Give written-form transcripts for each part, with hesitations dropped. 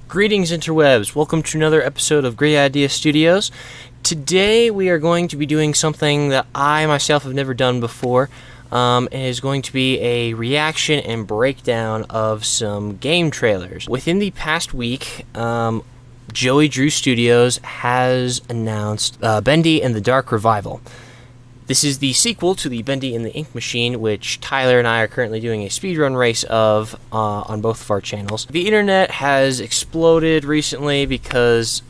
Greetings, interwebs. Welcome to another episode of Great Idea Studios. Today we are going to be doing something that I myself have never done before. It is going to be a reaction and breakdown of some game trailers. Within the past week, Joey Drew Studios has announced Bendy and the Dark Revival. This is the sequel to the Bendy and the Ink Machine, which Tyler and I are currently doing a speedrun race of on both of our channels. The internet has exploded recently because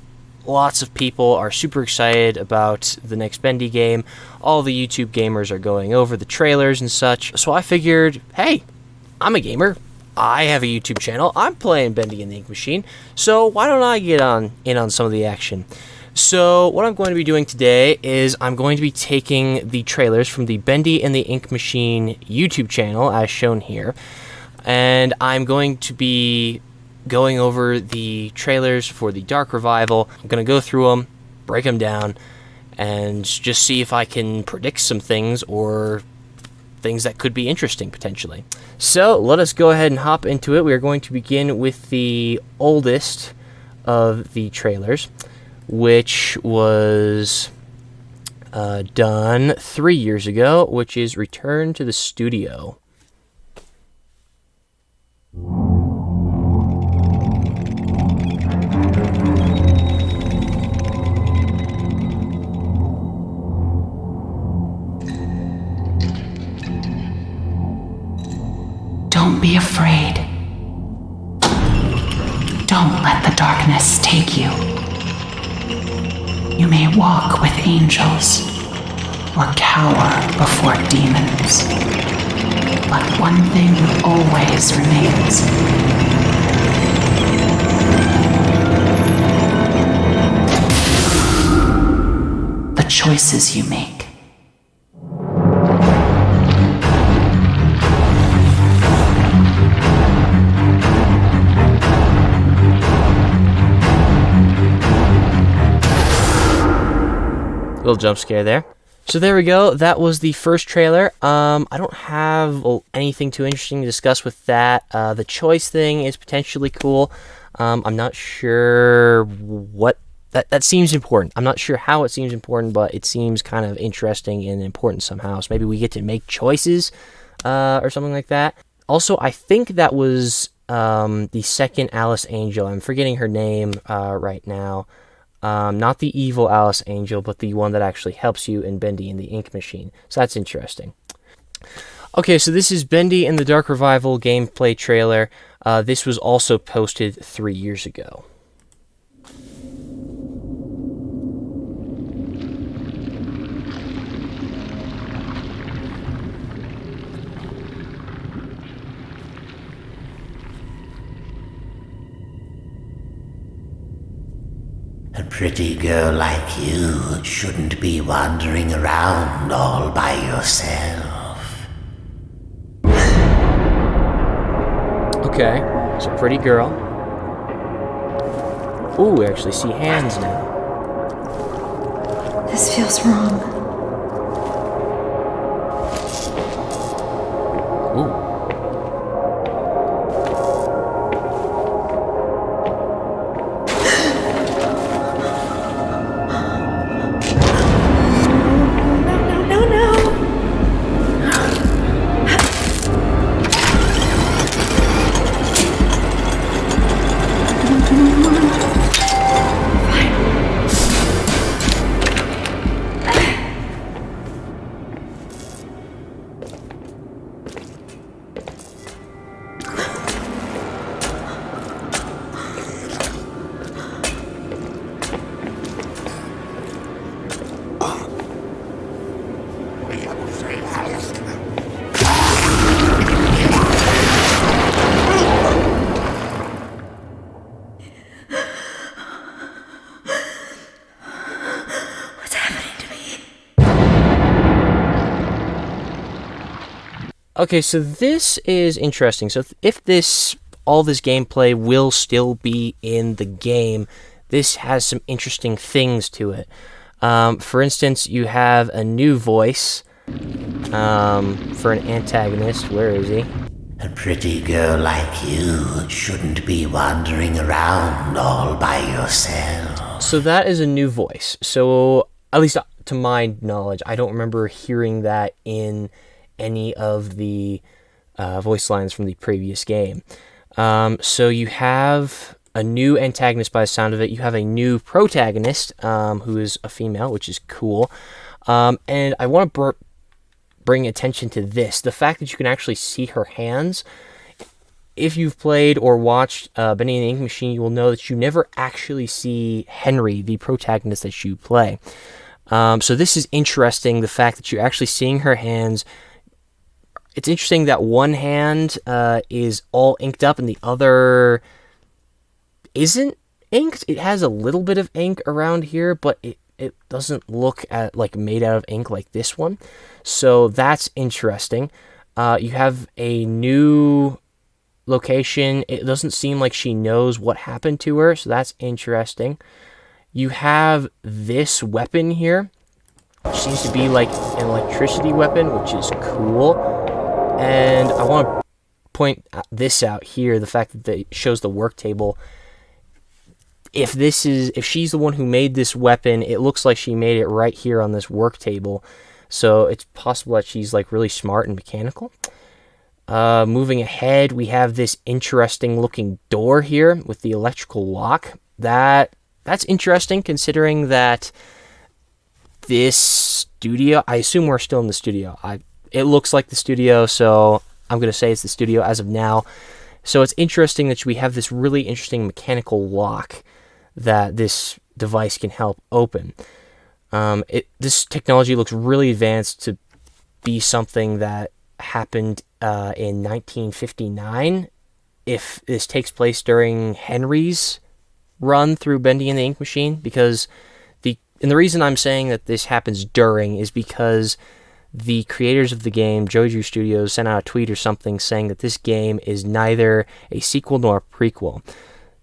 lots of people are super excited about the next Bendy game. All the YouTube gamers are going over the trailers and such. So I figured, hey, I'm a gamer. I have a YouTube channel. I'm playing Bendy and the Ink Machine. So why don't I get in on some of the action? So what I'm going to be doing today is I'm going to be taking the trailers from the Bendy and the Ink Machine YouTube channel, as shown here, and I'm going to be going over the trailers for the Dark Revival. I'm going to go through them, break them down, and just see if I can predict some things or things that could be interesting, potentially. So let us go ahead and hop into it. We are going to begin with the oldest of the trailers, which was done 3 years ago, which is Return to the Studio. Don't be afraid. Don't let the darkness take you. You may walk with angels or cower before demons, but one thing always remains. The choices you make. Little jump scare there. So there we go. That was the first trailer. I don't have anything too interesting to discuss with that. The choice thing is potentially cool. I'm not sure what that seems important. I'm not sure how it seems important, but it seems kind of interesting and important somehow. So maybe we get to make choices or something like that. Also, I think that was the second Alice Angel. I'm forgetting her name right now. Not the evil Alice Angel, but the one that actually helps you in Bendy and the Ink Machine. So that's interesting. Okay, so this is Bendy and the Dark Revival gameplay trailer. This was also posted 3 years ago. A pretty girl like you shouldn't be wandering around all by yourself. Okay, it's a pretty girl. Ooh, we actually see hands now. This feels wrong. Ooh. Okay, so this is interesting. So if all this gameplay will still be in the game, this has some interesting things to it. For instance, you have a new voice for an antagonist. Where is he? A pretty girl like you shouldn't be wandering around all by yourself. So that is a new voice. So, at least to my knowledge, I don't remember hearing that in any of the voice lines from the previous game. So you have a new antagonist by the sound of it. You have a new protagonist, who is a female, which is cool. And I want to bring attention to this. The fact that you can actually see her hands. If you've played or watched Bendy and the Ink Machine, you will know that you never actually see Henry, the protagonist that you play. So this is interesting, the fact that you're actually seeing her hands. It's interesting that one hand is all inked up and the other isn't inked. It has a little bit of ink around here, but it doesn't look like made out of ink like this one. So that's interesting. You have a new location. It doesn't seem like she knows what happened to her, so that's interesting. You have this weapon here, which seems to be like an electricity weapon, which is cool. And I want to point this out here, the fact that it shows the work table. If she's the one who made this weapon, it looks like she made it right here on this work table. So it's possible that she's like really smart and mechanical. Moving ahead, we have this interesting looking door here with the electrical lock. That's interesting, considering that this studio, I assume we're still in the studio. It looks like the studio, so I'm going to say it's the studio as of now. So it's interesting that we have this really interesting mechanical lock that this device can help open. This technology looks really advanced to be something that happened in 1959. If this takes place during Henry's run through Bendy and the Ink Machine, because the reason I'm saying that this happens during is because the creators of the game, Joju Studios, sent out a tweet or something saying that this game is neither a sequel nor a prequel.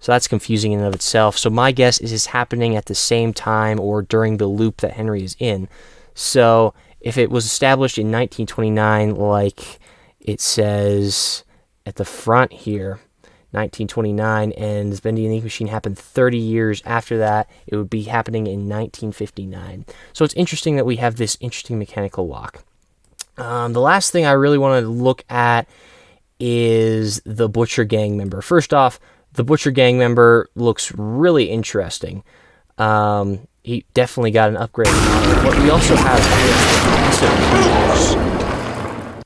So that's confusing in and of itself. So my guess is it's happening at the same time or during the loop that Henry is in. So if it was established in 1929, like it says at the front here, 1929, and the Bendy and the Ink Machine happened 30 years after that, it would be happening in 1959. So it's interesting that we have this interesting mechanical lock. The last thing I really want to look at is the Butcher Gang member. First off, the Butcher Gang member looks really interesting. He definitely got an upgrade. But we also have this,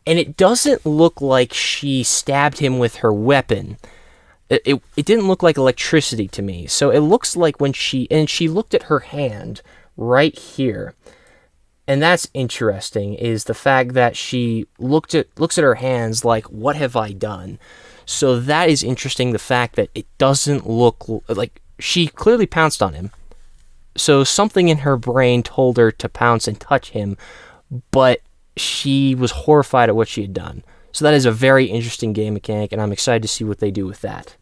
and it doesn't look like she stabbed him with her weapon. It didn't look like electricity to me. So it looks like when she looked at her hand right here. And that's interesting, is the fact that she looks at her hands like, what have I done? So that is interesting, the fact that it doesn't look like she clearly pounced on him. So something in her brain told her to pounce and touch him, but she was horrified at what she had done. So that is a very interesting game mechanic, and I'm excited to see what they do with that.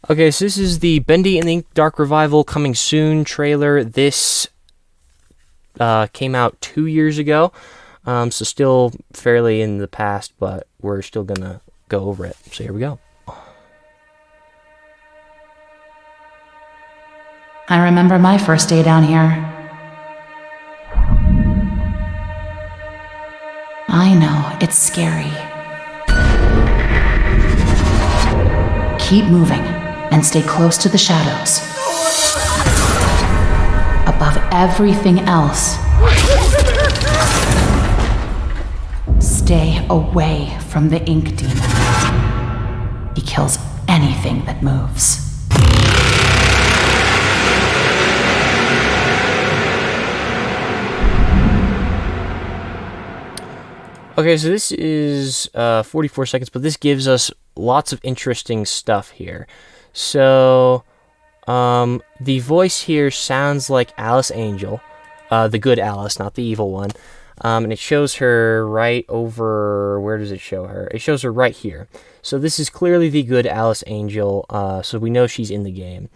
Okay, so this is the Bendy and the Ink Dark Revival coming soon trailer. This came out 2 years ago, so still fairly in the past, but we're still going to go over it. So here we go. I remember my first day down here. I know, it's scary. Keep moving and stay close to the shadows. Above everything else, stay away from the ink demon. He kills anything that moves. Okay, so this is 44 seconds, but this gives us lots of interesting stuff here. So, the voice here sounds like Alice Angel, the good Alice, not the evil one. And it shows her right over, where does it show her? It shows her right here. So this is clearly the good Alice Angel, so we know she's in the game.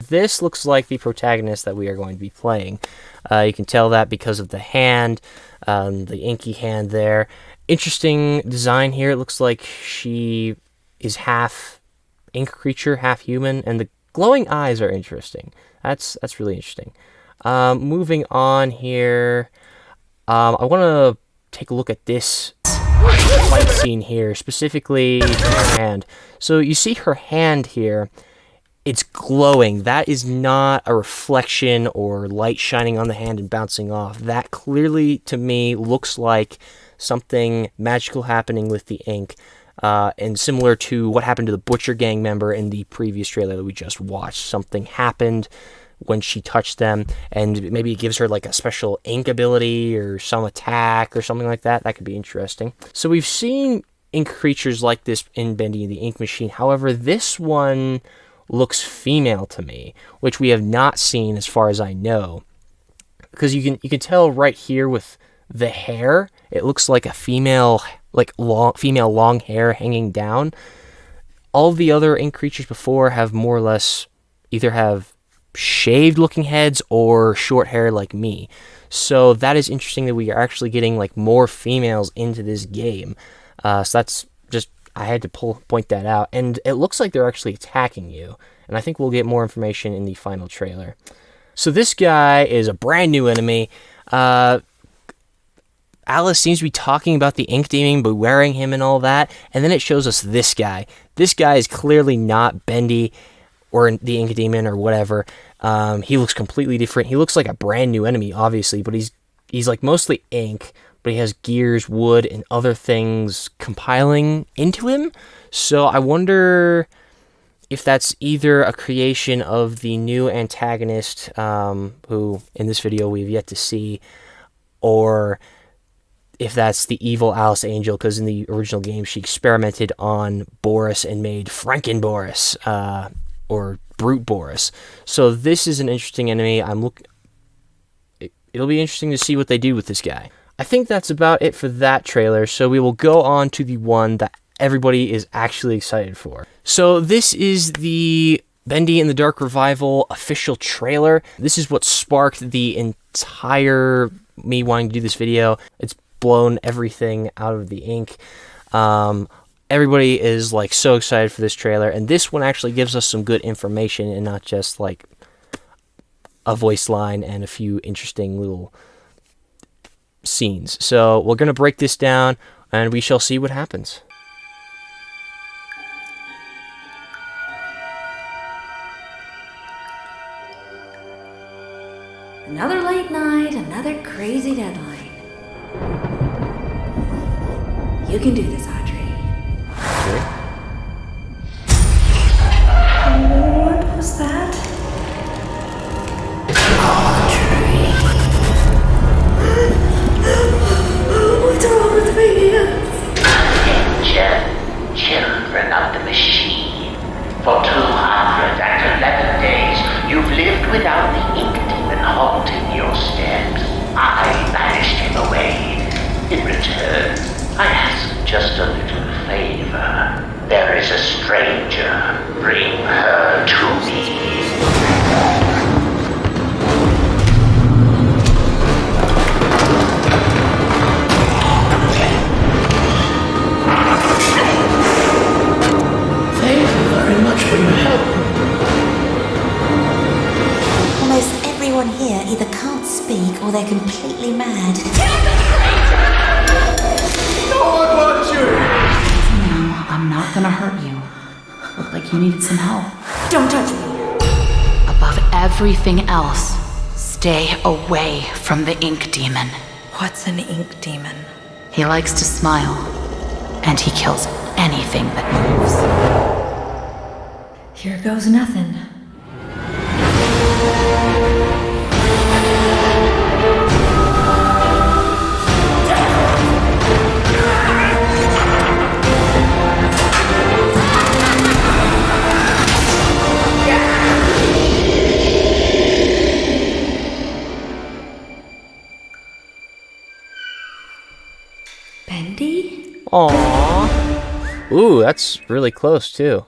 This looks like the protagonist that we are going to be playing. You can tell that because of the hand, the inky hand there. Interesting design here. It looks like she is half ink creature, half human, and the glowing eyes are interesting. That's really interesting. Moving on here, I want to take a look at this fight scene here, specifically her hand. So you see her hand here. It's glowing. That is not a reflection or light shining on the hand and bouncing off. That clearly, to me, looks like something magical happening with the ink, and similar to what happened to the Butcher Gang member in the previous trailer that we just watched. Something happened when she touched them, and maybe it gives her like a special ink ability or some attack or something like that. That could be interesting. So we've seen ink creatures like this in Bendy and the Ink Machine. However, this one looks female to me, which we have not seen as far as I know, because you can tell right here with the hair, it looks like a female, like long hair hanging down. All the other ink creatures before have more or less either have shaved looking heads or short hair like me. So that is interesting that we are actually getting like more females into this game. So that's just, I had to point that out. And it looks like they're actually attacking you. And I think we'll get more information in the final trailer. So this guy is a brand new enemy. Alice seems to be talking about the ink demon, bewaring him and all that, and then it shows us this guy. This guy is clearly not Bendy or the ink demon or whatever. He looks completely different. He looks like a brand new enemy, obviously, but he's like mostly ink, but he has gears, wood, and other things compiling into him. So I wonder if that's either a creation of the new antagonist, who in this video we've yet to see, or if that's the evil Alice Angel, because in the original game she experimented on Boris and made Franken Boris, or Brute Boris. So this is an interesting enemy. It'll be interesting to see what they do with this guy. I think that's about it for that trailer, so we will go on to the one that everybody is actually excited for. So this is the Bendy and the Dark Revival official trailer. This is what sparked the entire me wanting to do this video. It's blown everything out of the ink. Everybody is like so excited for this trailer, and this one actually gives us some good information and not just like a voice line and a few interesting little scenes. So we're going to break this down and we shall see what happens. Another late night, another crazy deadline. You can do this, Audrey. What was that? What's wrong with me? Attention, children of the machine. For 211 days, you've lived without the ink demon haunting your steps. I banished him away. In return, I ask just a little favor. There is a stranger. Bring her to me. Thank you very much for your help. Almost everyone here either can't speak or they're completely mad. No, I'm not gonna hurt you. Looked like you needed some help. Don't touch me. Above everything else, stay away from the ink demon. What's an ink demon? He likes to smile, and he kills anything that moves. Here goes nothing. Bendy? Aww. Ooh, that's really close too.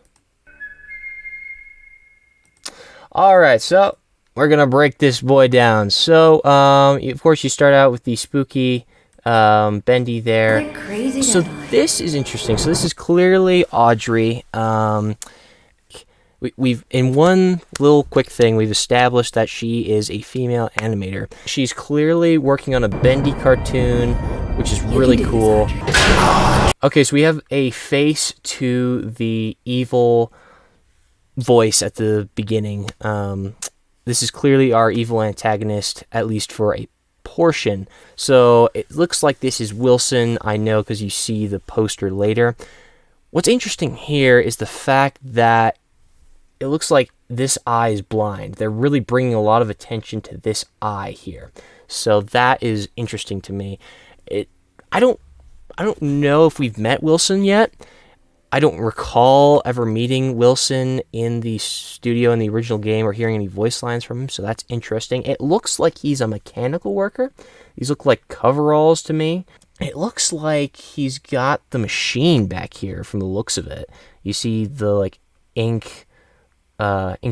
Alright, so we're gonna break this boy down. So, of course, you start out with the spooky Bendy there. They're crazy. So this is interesting. So this is clearly Audrey. We've in one little quick thing, we've established that she is a female animator. She's clearly working on a Bendy cartoon, which is really cool. Okay, so we have a face to the evil voice at the beginning. This is clearly our evil antagonist, at least for a portion. So it looks like this is Wilson, I know, because you see the poster later. What's interesting here is the fact that it looks like this eye is blind. They're really bringing a lot of attention to this eye here. So that is interesting to me. I don't know if we've met Wilson yet. I don't recall ever meeting Wilson in the studio in the original game or hearing any voice lines from him, so that's interesting. It looks like he's a mechanical worker. These look like coveralls to me. It looks like he's got the machine back here from the looks of it. You see the like ink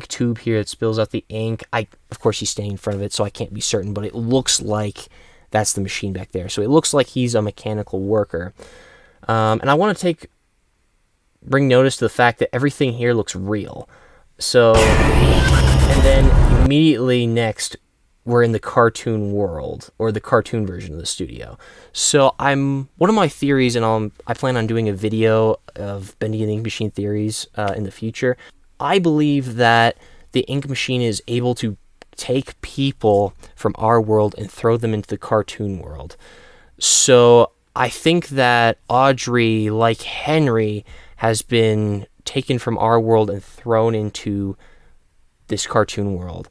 tube here that spills out the ink. Of course he's standing in front of it, so I can't be certain, but it looks like that's the machine back there. So it looks like he's a mechanical worker. And I want to bring notice to the fact that everything here looks real. So, and then immediately next, we're in the cartoon world, or the cartoon version of the studio. So one of my theories, and I plan on doing a video of Bendy and the Ink Machine theories in the future. I believe that the ink machine is able to take people from our world and throw them into the cartoon world. So I think that Audrey, like Henry, has been taken from our world and thrown into this cartoon world.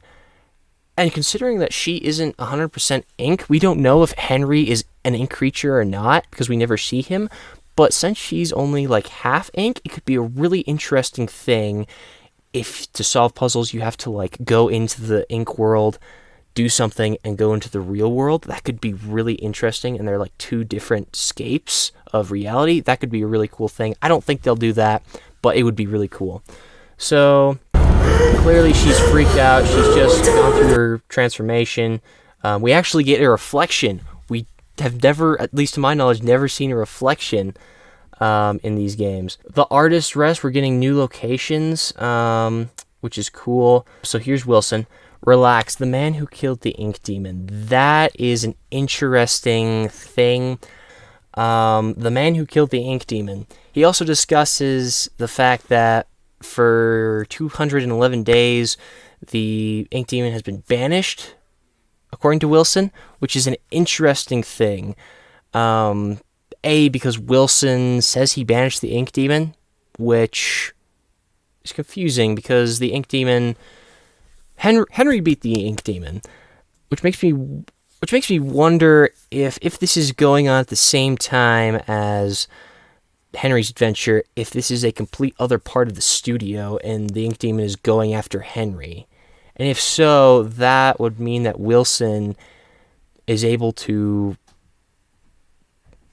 And considering that she isn't 100% ink, we don't know if Henry is an ink creature or not, because we never see him. But since she's only like half ink, it could be a really interesting thing. If to solve puzzles you have to like go into the ink world, do something, and go into the real world, that could be really interesting. And they're like two different scapes of reality. That could be a really cool thing. I don't think they'll do that, but it would be really cool. So clearly she's freaked out. She's just gone through her transformation. We actually get a reflection. We have never, at least to my knowledge, never seen a reflection in these games. The artist's rest, we're getting new locations, which is cool. So here's Wilson. Relax, the man who killed the ink demon. That is an interesting thing. The man who killed the ink demon. He also discusses the fact that for 211 days, the ink demon has been banished, according to Wilson, which is an interesting thing. Because Wilson says he banished the ink demon, which is confusing because the ink demon, Henry beat the ink demon, which makes me wonder if this is going on at the same time as Henry's adventure, if this is a complete other part of the studio and the ink demon is going after Henry. And if so, that would mean that Wilson is able to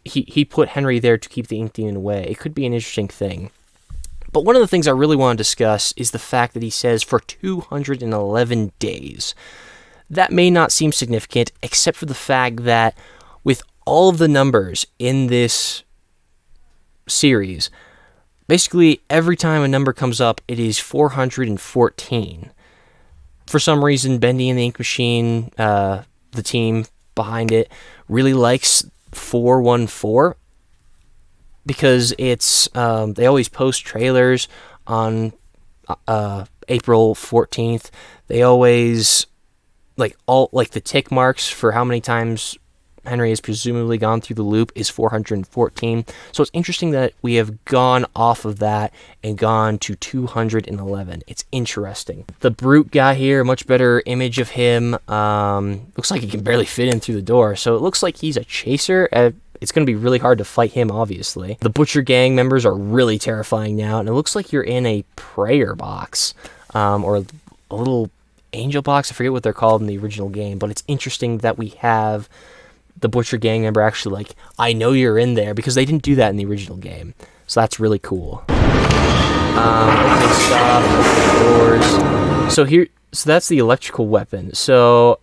he put Henry there to keep the ink demon away. It could be an interesting thing. But one of the things I really want to discuss is the fact that he says for 211 days. That may not seem significant, except for the fact that with all of the numbers in this series, basically every time a number comes up, it is 414. For some reason, Bendy and the Ink Machine, the team behind it, really likes 414 because it's they always post trailers on April 14th. They always the tick marks for how many times Henry has presumably gone through the loop is 414. So it's interesting that we have gone off of that and gone to 211. It's interesting. The brute guy here, much better image of him. Looks like he can barely fit in through the door. So it looks like he's a chaser. It's going to be really hard to fight him, obviously. The Butcher Gang members are really terrifying now. And it looks like you're in a prayer box or a little angel box. I forget what they're called in the original game. But it's interesting that we have the Butcher Gang member actually I know you're in there, because they didn't do that in the original game. So that's really cool. Opening stuff, doors. So that's the electrical weapon. So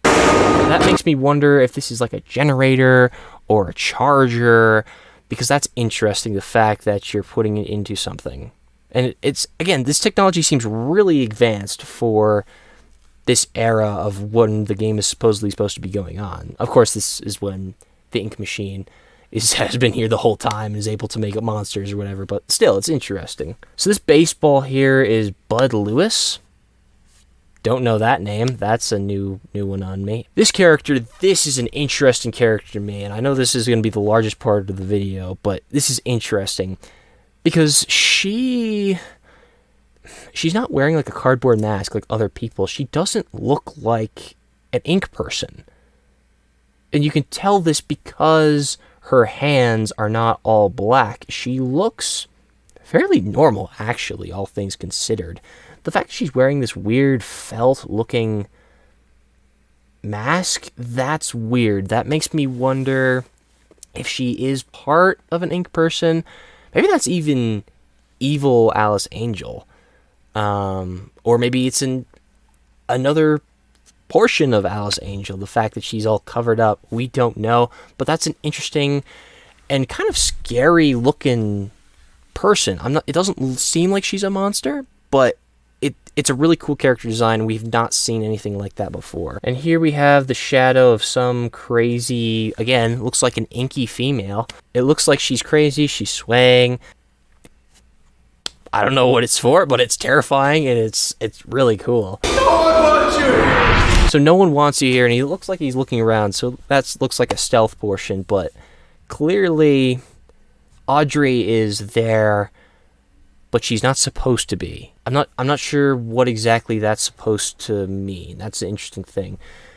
that makes me wonder if this is like a generator or a charger, because that's interesting, the fact that you're putting it into something. And it's, again, this technology seems really advanced for this era of when the game is supposedly supposed to be going on. Of course, this is when the ink machine has been here the whole time and is able to make up monsters or whatever, but still, it's interesting. So this baseball here is Bud Lewis. Don't know that name. That's a new one on me. This character, this is an interesting character to me, and I know this is going to be the largest part of the video, but this is interesting because she's not wearing like a cardboard mask like other people. She doesn't look like an ink person. And you can tell this because her hands are not all black. She looks fairly normal, actually, all things considered. The fact she's wearing this weird felt-looking mask, that's weird. That makes me wonder if she is part of an ink person. Maybe that's even evil Alice Angel. Or maybe it's another portion of Alice Angel. The fact that she's all covered up, we don't know. But that's an interesting and kind of scary looking person. It doesn't seem like she's a monster, but it's a really cool character design. We've not seen anything like that before. And here we have the shadow of some crazy, again, looks like an inky female. It looks like she's crazy, she's swaying. I don't know what it's for, but it's terrifying and it's really cool. No one wants you! So no one wants you here, and he looks like he's looking around, so that looks like a stealth portion, but clearly Audrey is there, but she's not supposed to be. I'm not sure what exactly that's supposed to mean. That's an interesting thing.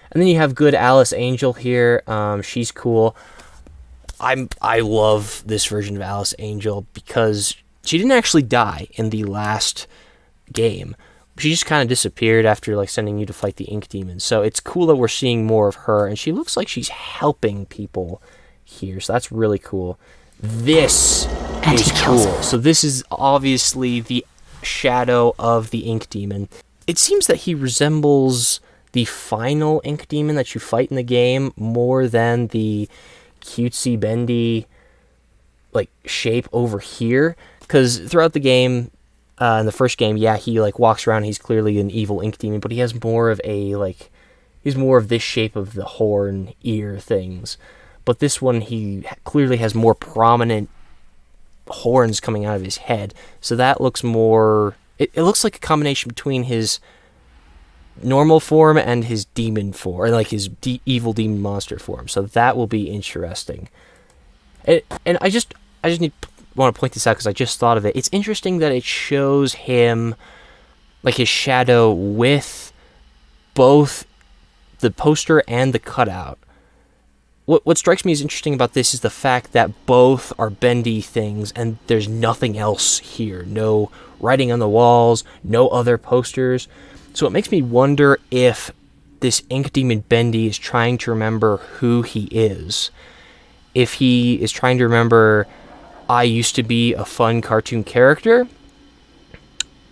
And then you have good Alice Angel here. She's cool. I love this version of Alice Angel because she didn't actually die in the last game. She just kind of disappeared after like sending you to fight the ink demon. So it's cool that we're seeing more of her, and she looks like she's helping people here. So that's really cool. This is cool. So this is obviously the shadow of the ink demon. It seems that he resembles the final ink demon that you fight in the game more than the cutesy Bendy like shape over here. Because throughout the game, in the first game, yeah, he like walks around. He's clearly an evil ink demon, but he has more of he's more of this shape of the horn ear things. But this one, he clearly has more prominent horns coming out of his head. So that looks more... It looks like a combination between his normal form and his demon form, or like his evil demon monster form. So that will be interesting. And I just want to point this out because I just thought of it. It's interesting that it shows him, like his shadow, with both the poster and the cutout. What strikes me as interesting about this is the fact that both are Bendy things and there's nothing else here. No writing on the walls, no other posters. So it makes me wonder if this ink demon Bendy is trying to remember who he is. If he is trying to remember, I used to be a fun cartoon character.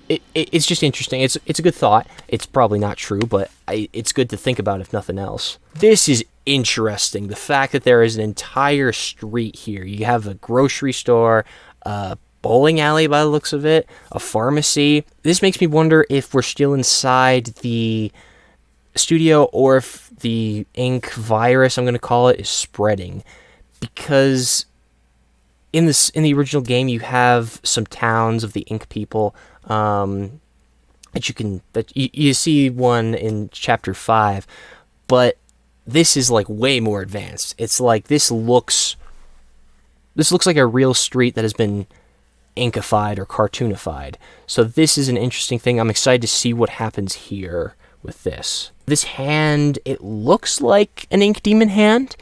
It's just interesting. It's a good thought. It's probably not true, but it's good to think about if nothing else. This is interesting. The fact that there is an entire street here. You have a grocery store, a bowling alley by the looks of it, a pharmacy. This makes me wonder if we're still inside the studio or if the ink virus, I'm going to call it, is spreading. Because in the original game, you have some towns of the ink people. You see one in chapter 5, but this is like way more advanced. It's like this looks like a real street that has been inkified or cartoonified. So this is an interesting thing. I'm excited to see what happens here with this. This hand, it looks like an ink demon hand.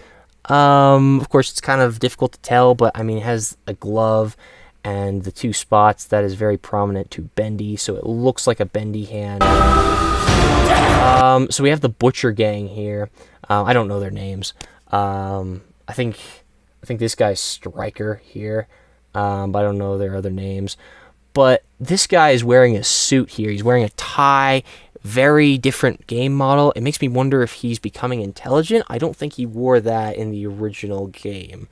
Of course, it's kind of difficult to tell, but I mean, it has a glove and the two spots that is very prominent to Bendy, so it looks like a Bendy hand. So we have the Butcher Gang here. I don't know their names. I think this guy's Striker here, but I don't know their other names. But this guy is wearing a suit here. He's wearing a tie, very different game model. It makes me wonder if he's becoming intelligent. I don't think he wore that in the original game.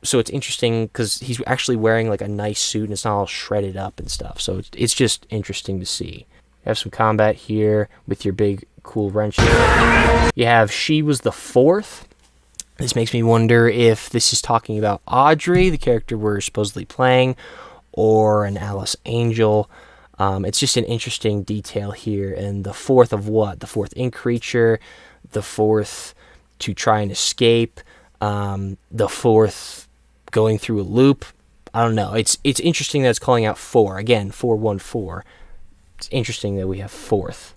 So it's interesting because he's actually wearing like a nice suit and it's not all shredded up and stuff. So it's just interesting to see. You have some combat here with your big cool wrench. You have She Was the Fourth. This makes me wonder if this is talking about Audrey, the character we're supposedly playing, or an Alice Angel. It's just an interesting detail here. And the fourth of what? The fourth ink creature, the fourth to try and escape, the fourth going through a loop. I don't know. It's interesting that it's calling out 4. Again, 414. It's interesting that we have fourth.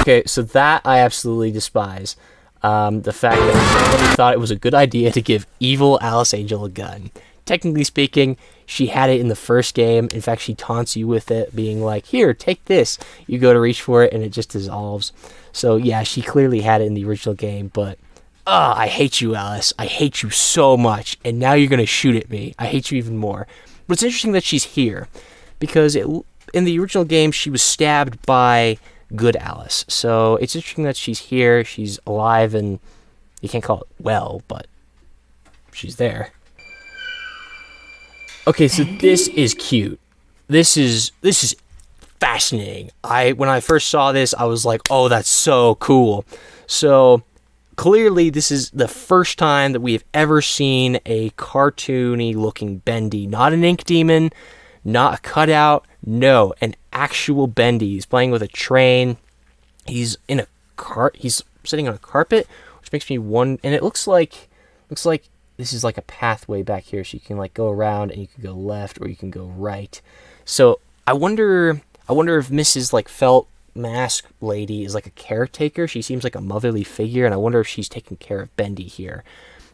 Okay, so that I absolutely despise. The fact that somebody thought it was a good idea to give evil Alice Angel a gun. Technically speaking, she had it in the first game. In fact, she taunts you with it, being like, here, take this. You go to reach for it, and it just dissolves. So, yeah, she clearly had it in the original game, but, I hate you, Alice. I hate you so much, and now you're going to shoot at me. I hate you even more. But it's interesting that she's here, because in the original game, she was stabbed by good Alice. So it's interesting that she's here, she's alive, and you can't call it well, but she's there. Okay, so this is cute. This is fascinating. When I first saw this, I was like, oh, that's so cool. So clearly this is the first time that we have ever seen a cartoony looking Bendy, not an ink demon, not a cutout, no, an actual Bendy. He's playing with a train. He's in a cart. He's sitting on a carpet, which makes me wonder. And it looks like this is like a pathway back here, so you can like go around and you can go left or you can go right. So I wonder if Mrs. like felt mask lady is like a caretaker. She seems like a motherly figure, and I wonder if she's taking care of Bendy here.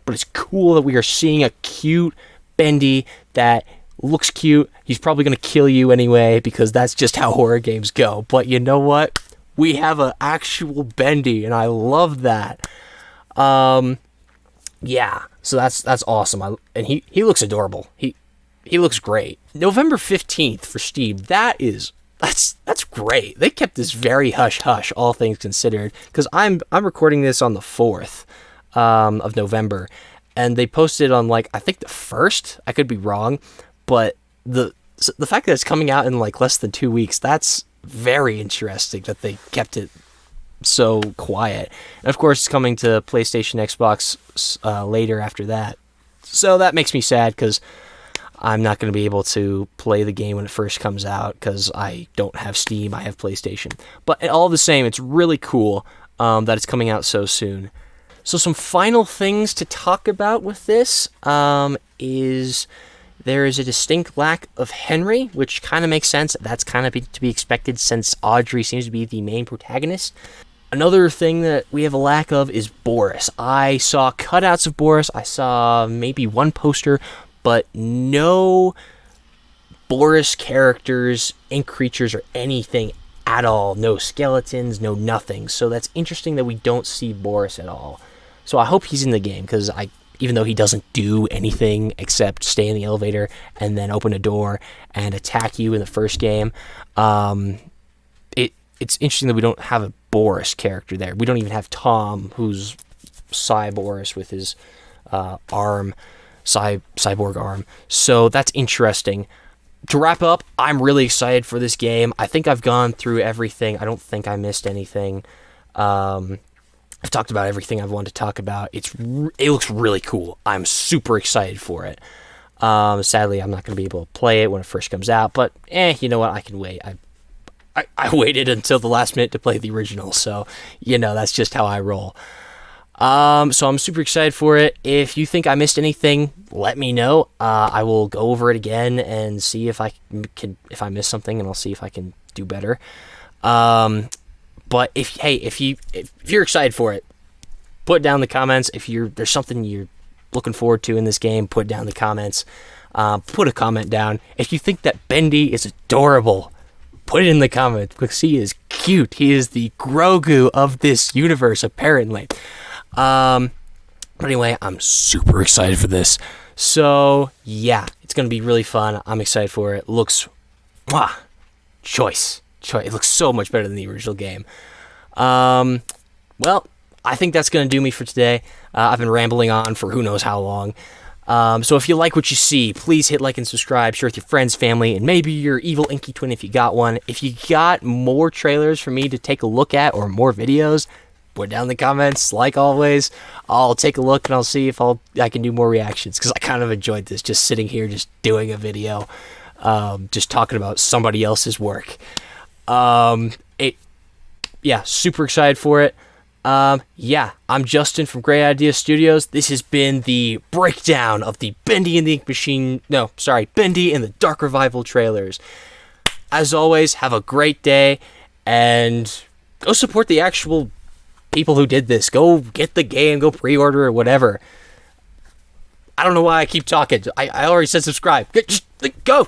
But it's cool that we are seeing a cute Bendy that looks cute. He's probably going to kill you anyway, because that's just how horror games go. But you know what? We have an actual Bendy, and I love that. Yeah, so that's awesome. And he looks adorable. He looks great. November 15th for Steam. That's great. They kept this very hush hush, all things considered, because I'm recording this on the 4th of November, and they posted on like I think the 1st. I could be wrong, but the fact that it's coming out in like less than 2 weeks, that's very interesting that they kept it so quiet. And of course, it's coming to PlayStation, Xbox later after that. So that makes me sad, because I'm not going to be able to play the game when it first comes out, because I don't have Steam, I have PlayStation. But all the same, it's really cool that it's coming out so soon. So some final things to talk about with this is there is a distinct lack of Henry, which kind of makes sense. That's kind of to be expected, since Audrey seems to be the main protagonist. Another thing that we have a lack of is Boris. I saw cutouts of Boris. I saw maybe one poster, but no Boris characters, ink creatures, or anything at all. No skeletons, no nothing. So that's interesting that we don't see Boris at all. So I hope he's in the game, because even though he doesn't do anything except stay in the elevator and then open a door and attack you in the first game, it's interesting that we don't have a Boris character there. We don't even have Tom, who's Boris with his arm, cyborg arm. So that's interesting. To wrap up, I'm really excited for this game. I think I've gone through everything. I don't think I missed anything. I've talked about everything I've wanted to talk about. It looks really cool. I'm super excited for it. Sadly, I'm not going to be able to play it when it first comes out, but you know what? I can wait. I waited until the last minute to play the original, so that's just how I roll. So I'm super excited for it. If you think I missed anything, let me know. I will go over it again and see if I missed something, and I'll see if I can do better. But if you're excited for it, put down in the comments. If there's something you're looking forward to in this game, put down in the comments. Put a comment down. If you think that Bendy is adorable, put it in the comments, because he is cute. He is the Grogu of this universe, apparently. But anyway, I'm super excited for this. So yeah, it's gonna be really fun. I'm excited for it. Looks choice. It looks so much better than the original game. Well, I think that's going to do me for today. I've been rambling on for who knows how long. So if you like what you see, please hit like and subscribe, share with your friends, family, and maybe your evil inky twin if you got one. If you got more trailers for me to take a look at or more videos, put down in the comments. Like always, I'll take a look and I'll see if I can do more reactions, because I kind of enjoyed this, just sitting here, just doing a video, just talking about somebody else's work. Super excited for it. I'm Justin from Great Idea Studios. This has been the breakdown of the Bendy and the Ink Machine. No, sorry, Bendy and the Dark Revival trailers. As always, have a great day and go support the actual people who did this. Go get the game, go pre-order or whatever. I don't know why I keep talking. I already said subscribe. Just go.